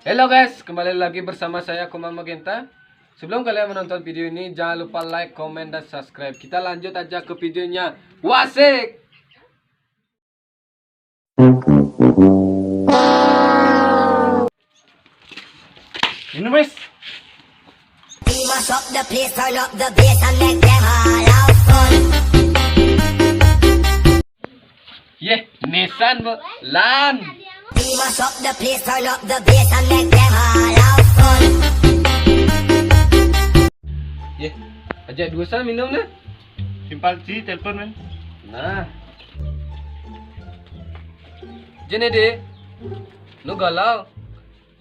Halo guys, kembali lagi bersama saya Kumam Magenta. Sebelum kalian menonton video ini, jangan lupa like, komen, dan subscribe. Kita lanjut aja ke videonya. Wasik! Ini wes. We must up the place, turn up the bass and make them all have fun. Nissan Lan. We must up the place, turn up the bass and make them all have fun. Ajak dua sana minum nah. Simpal ci telepon men. Nah. Jene deh. Lu galau.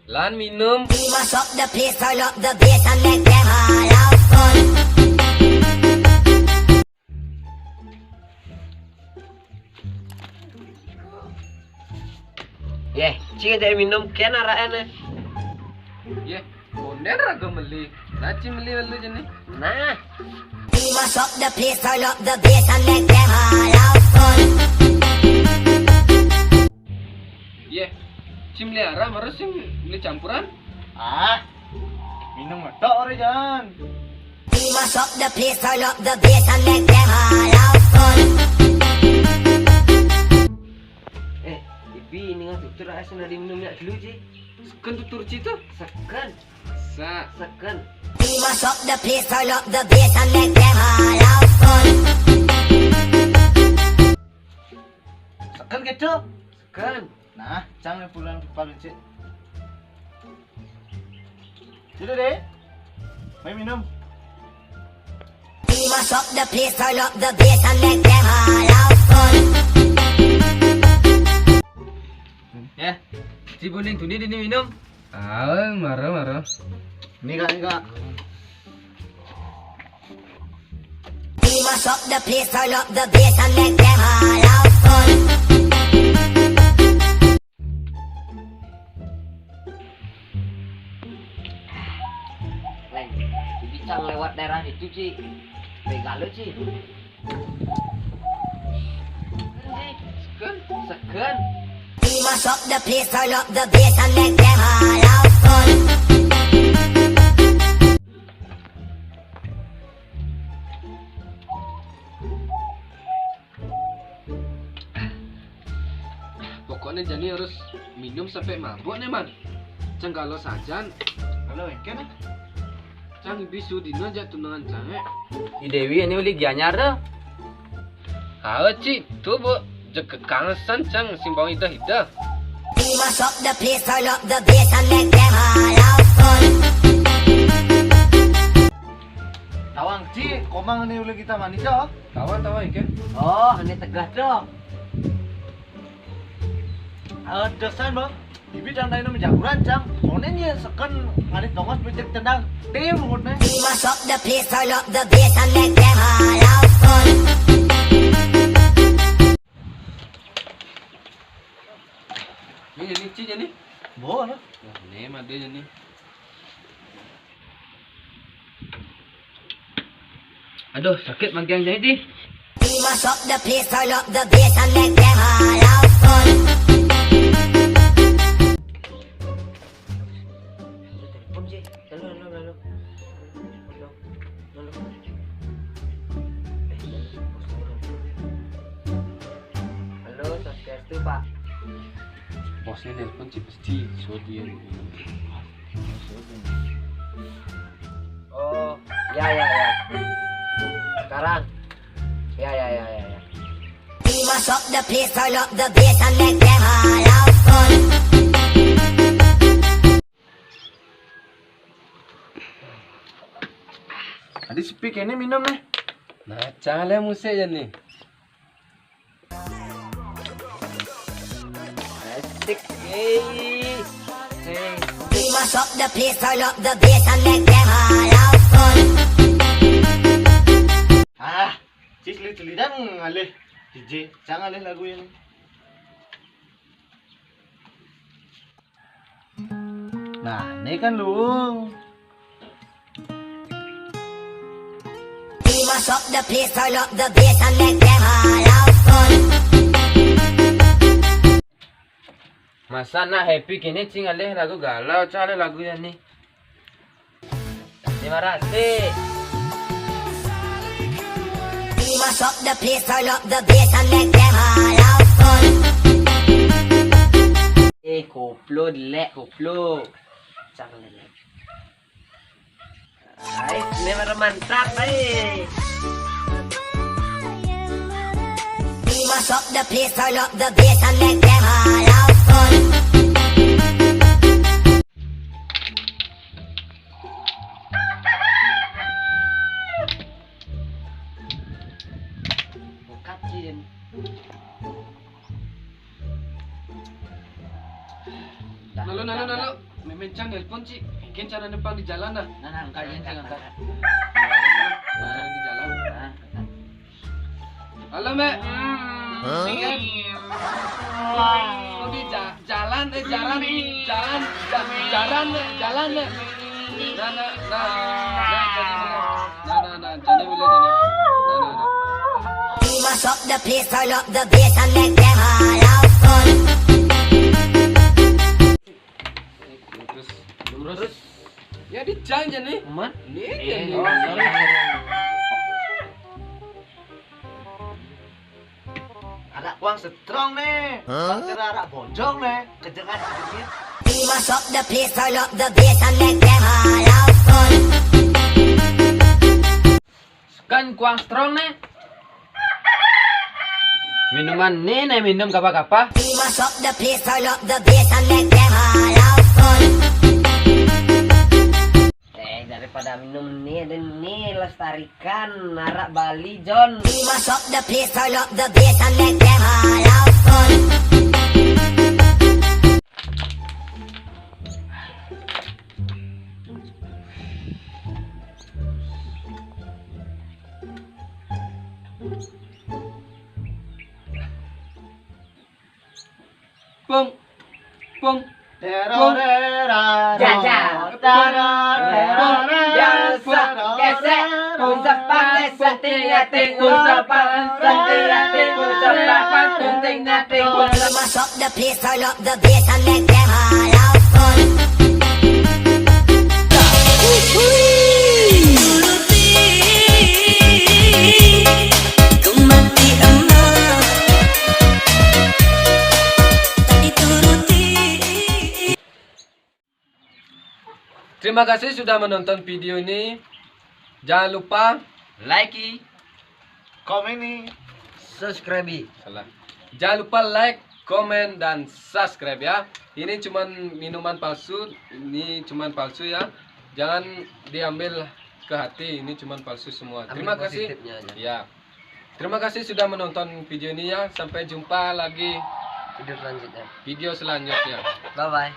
Lan minum. We must up the place, turn up the bass and make them all have fun. Cing dari minum kian araan Konden raga meli. Naci meli melu jene. Nah, We must up the place, turn up the bass and make them all have fun. Cim liara harus sing beli campuran. Minum tok ore jan. We must up the place, turn up the bass and make them all have fun. Ibi ini nggak tutur asal dari minumnya dulu sih. Sekan tutur cita. Sekan. We must up the place, turn up the bass and make them all have fun. Sekan keco. Sekan. Nah, jangan pulang paling cik. Sudah deh. Main minum. We must up the place, turn up the bass and make them all have fun. Si boning tuni dini minum. Marah. Ini kak. We must up the place, turn up the bass and make them all have fun. Leng, Ibi cang lewat daerah itu sih. Regalo sih. Sekan. We must up the place, turn up the bass and make them all have fun. Pokoknya Jani harus minum sampai mabuk nih man. Cang kalau sajan, Halo, kan? cang bisu dino aja tunangan cange. Di Dewi ini uli gianyar tuh. Kau ci, tuh bu, jeket kangesan cang simbang ida. We must up the place, turn up the bass and make them all have fun. Tawang ci, komang ini uli kita manis cok. Tawa ikan. Oh, ini tegas dong. Desan bang. Ibi dan tayo namin jaguran cang. Soalnya niya sekan ngalit tongos becek tendang. Tim mungkin nih. We must up the place, turn up the bass and make them all have fun. Ini ci Jani. Boleh. Nih mah dia Jani. Aduh sakit mangkiang Jani. We must up the place, turn up the bass and make them all have fun. Telepon sih. Lalu. Halo, Swastiastu Pak. Bosnya nelpon ci pasti so dia. Oh, ya. Sekarang. Ya. We must up the place, turn up the bass and make them all have fun. Tadi speak ini minum nih. Nah, canggih musik Jani. Asik. Hey. We must up the place, turn up the bass and make them all have fun. Cis lidan ngalih. DJ, jangan ngalih lagu ini. Nah, ini kan lu. We must up the place, turn up the bass and make them all have fun. Masa nak happy gini cing alih lagu galau cale lagunya nih. Terima kasih. We must up the place, turn up the bass and make them all have fun. Koplo lek koplo. Cang lek. Ay, memang mantap ay. We must up the place, turn up the bass and make them all have fun. Kacin. Nalo. Memencang nelpon sih. Mungkin cara depan di jalan dah. Nah, angkat sing angkat. Cara di jalan. Nah, Halo, Mbak. Ingat. Oh, di jalan. Jadi boleh. We must up the place, turn up the bass and make them all have fun. Terus. Ya di jalan nih. man. Nih. Sorry. Anak kuang strong nih. Bang cerah anak bonjong nih. Kejengan sedikit. We must up the place, turn up the bass and make them all have fun. Kan kuang strong nih. Minuman nih minum kapa-kapa. We must up the place, turn up the bass and make them all have fun. Daripada minum nih dan nih lestarikan narak Bali John. We must up the place, turn up the bass and make them all have fun. Pung. We must up the place, turn up the bass and make them all have fun. Terima kasih sudah menonton video ini. Jangan lupa Like. Komen nih. Subscribe. salah. Jangan lupa like, komen dan subscribe ya. Ini cuman minuman palsu, ya. Jangan diambil ke hati, ini cuman palsu semua. Terima kasih. Ya. Terima kasih sudah menonton video ini ya. Sampai jumpa lagi Video selanjutnya. video selanjutnya. Bye bye.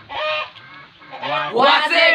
Wase.